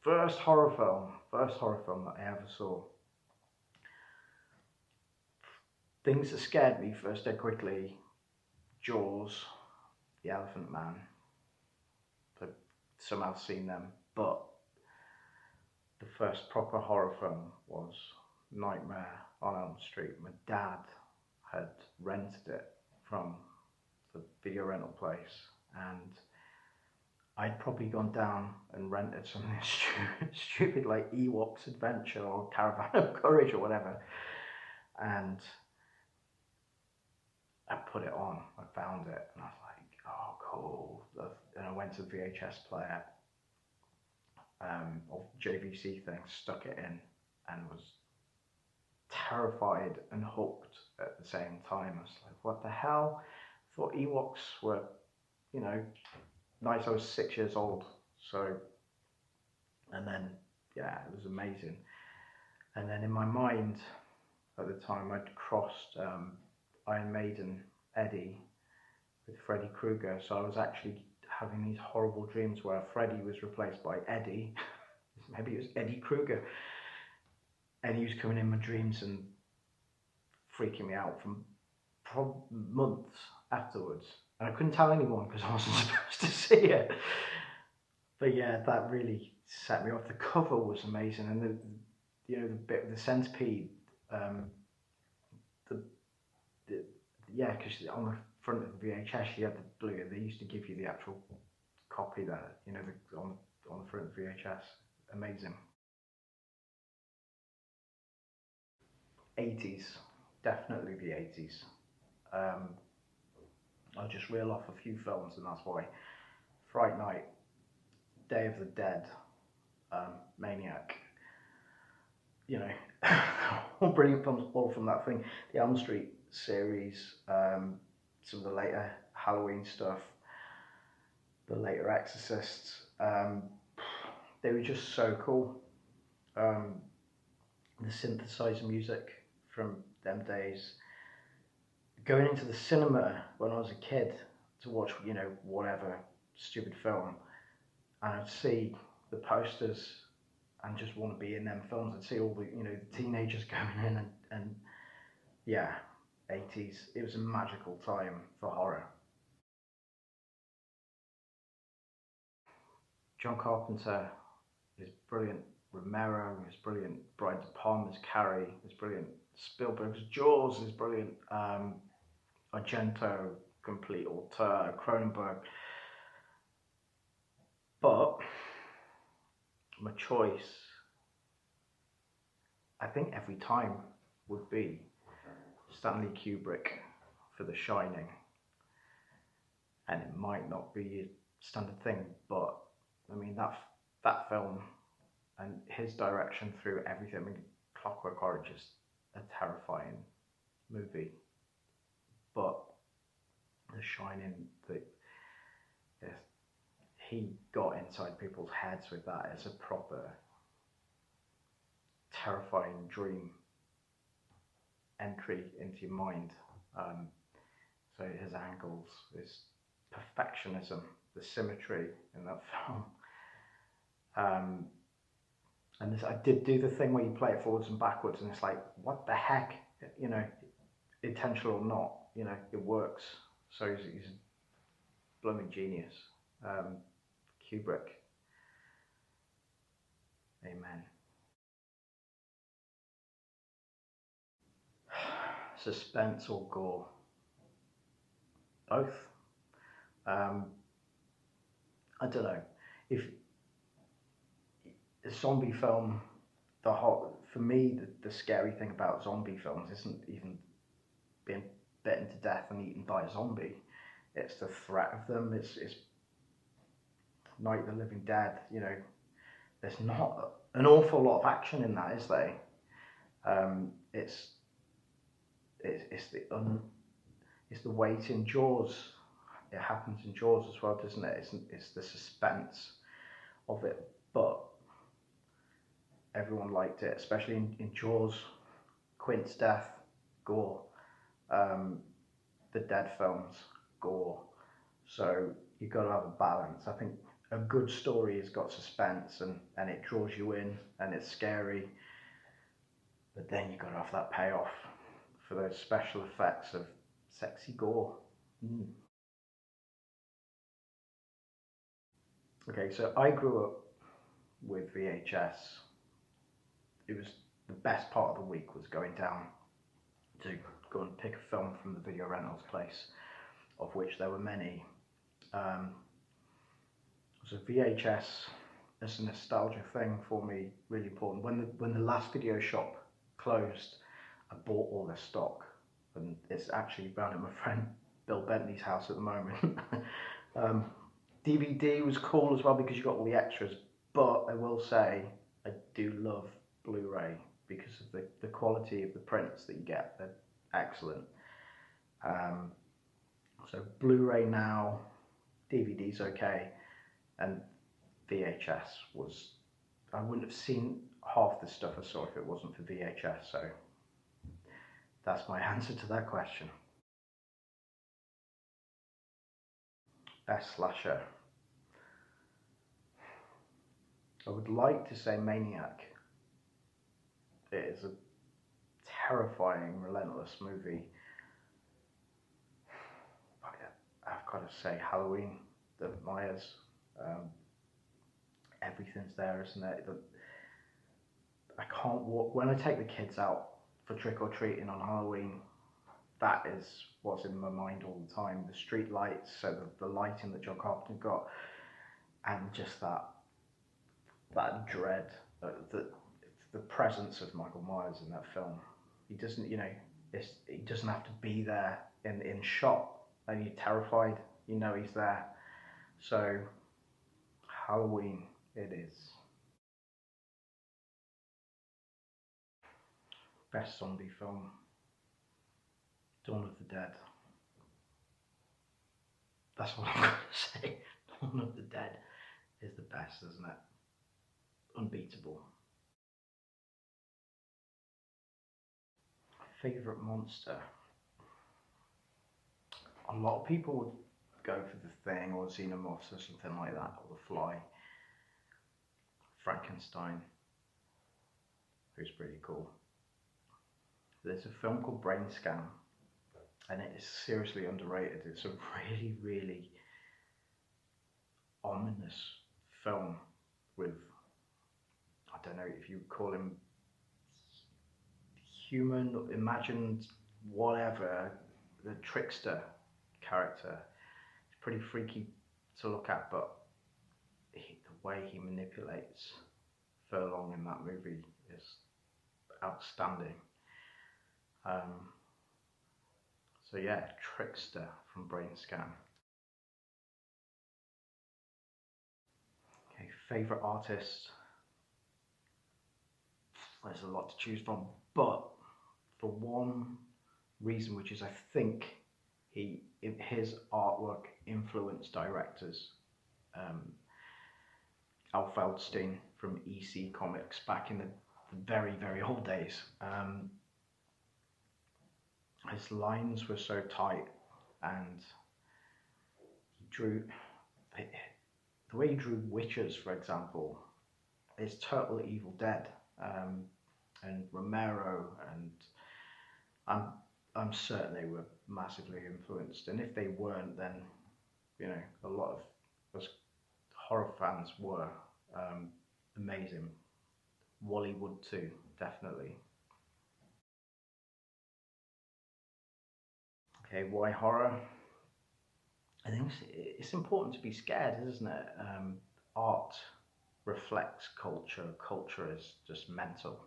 first horror film that I ever saw. Things that scared me first dead quickly: Jaws, The Elephant Man. I've somehow seen them, but the first proper horror film was Nightmare on Elm Street. My dad had rented it from the video rental place, and I'd probably gone down and rented something stupid like Ewoks Adventure or Caravan of Courage or whatever, and I put it on. I found it, and I was like, "Oh, cool!" And I went to the VHS player, or JVC thing, stuck it in, and was terrified and hooked at the same time. I was like, "What the hell?" I thought Ewoks were, you know, nice. I was 6 years old, so and then yeah, it was amazing. And then in my mind at the time, I'd crossed Iron Maiden Eddie with Freddy Krueger, so I was actually having these horrible dreams where Freddy was replaced by Eddie. Maybe it was Eddie Krueger, and he was coming in my dreams and freaking me out for months afterwards. And I couldn't tell anyone because I wasn't supposed to see it. But yeah, that really set me off. The cover was amazing, and the bit of the centipede, um, the, the yeah, because on the front of the VHS you had the blue. They used to give you the actual copy there, on the front of the VHS. Amazing. 80s, definitely the 80s. Um, I'll just reel off a few films, and that's why. Fright Night, Day of the Dead, Maniac. You know, all brilliant films, all from that thing. The Elm Street series, some of the later Halloween stuff, the later Exorcists. They were just so cool. Um, the synthesizer music from them days. Going into the cinema when I was a kid to watch, whatever stupid film, and I'd see the posters and just want to be in them films. I'd see all the teenagers going in, and yeah, 80s. It was a magical time for horror. John Carpenter is brilliant. Romero is brilliant. Brian De Palma's Carrie is brilliant. Spielberg's Jaws is brilliant. Argento, complete auteur. Cronenberg. But my choice, I think every time, would be Stanley Kubrick for The Shining. And it might not be a standard thing, but I mean that film and his direction through everything. I mean, Clockwork Orange is a terrifying movie, but The Shining, that he got inside people's heads with that. It's a proper terrifying dream entry into your mind. Um, so his angles, his perfectionism, the symmetry in that film. Um, and I did do the thing where you play it forwards and backwards, and it's like, what the heck, you know, intentional or not, it works. So he's a blooming genius. Um, Kubrick, amen. Suspense or gore? Both. Um, I don't know. If a zombie film, for me, the scary thing about zombie films isn't even being bitten to death and eaten by a zombie. It's the threat of them. It's Night of the Living Dead. There's not an awful lot of action in that, is there? Um, it's it's it's the weight in Jaws. It happens in Jaws as well, doesn't it? It's the suspense of it, but everyone liked it, especially in Jaws. Quint's death, gore. Um, the Dead films, gore. So you've got to have a balance. I think a good story has got suspense and it draws you in and it's scary, but then you've got to have that payoff for those special effects of sexy gore. Mm. Okay, so I grew up with VHS. It was the best part of the week was going down to go and pick a film from the video rentals place, of which there were many. Um, so VHS is a nostalgia thing for me, really important. When the last video shop closed, I bought all their stock, and it's actually down at my friend Bill Bentley's house at the moment. um, DVD was cool as well because you got all the extras, but I will say I do love Blu-ray because of the quality of the prints that you get. They're excellent. Um, so Blu-ray now, DVD's okay, and VHS was, I wouldn't have seen half the stuff I saw if it wasn't for VHS, so that's my answer to that question. Best slasher. I would like to say Maniac. It is a terrifying, relentless movie. I've got to say Halloween, the Myers. Um, Everything's there, isn't it? I can't walk when I take the kids out for trick or treating on Halloween. That is what's in my mind all the time. The street lights, so the lighting that John Carpenter got, and just that dread, the presence of Michael Myers in that film. He doesn't, he doesn't have to be there in shot, and you're terrified. You know he's there. So Halloween, it is. Best zombie film. Dawn of the Dead. That's what I'm going to say. Dawn of the Dead is the best, isn't it? Unbeatable. Favourite monster? A lot of people would go for The Thing or Xenomorphs or something like that, or The Fly. Frankenstein, who's pretty cool. There's a film called Brain Scan, and it is seriously underrated. It's a really, really ominous film with, I don't know if you call him human, imagined, whatever, the trickster character. It's pretty freaky to look at, but the way he manipulates Furlong in that movie is outstanding. So yeah, Trickster from Brain Scan. Okay, favourite artist. There's a lot to choose from, but for one reason, which is I think his artwork influenced directors. Al Feldstein from EC Comics back in the very, very old days. His lines were so tight, and he drew the way he drew witches, for example, is total Evil Dead, and Romero, and I'm certain they were massively influenced. And if they weren't, then a lot of us horror fans were. Amazing. Wallywood too, definitely. Okay, why horror? I think it's important to be scared, isn't it? Art reflects culture. Culture is just mental.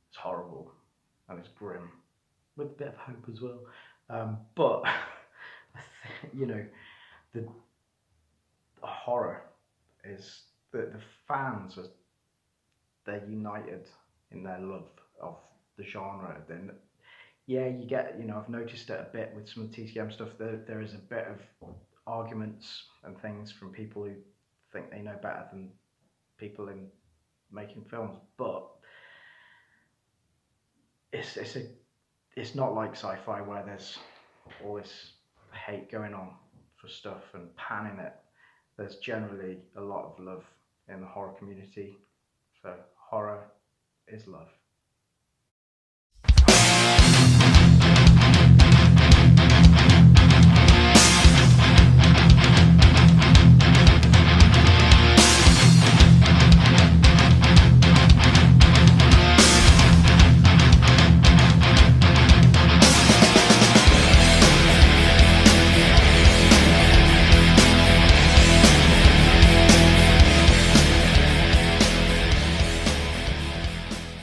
It's horrible and it's grim, with a bit of hope as well. But the horror is the fans are, they're united in their love of the genre. Then yeah, you get, I've noticed it a bit with some TCM stuff. There is a bit of arguments and things from people who think they know better than people in making films, but it's not like sci-fi where there's all this hate going on for stuff and panning it. there's generally a lot of love in the horror community. So horror is love.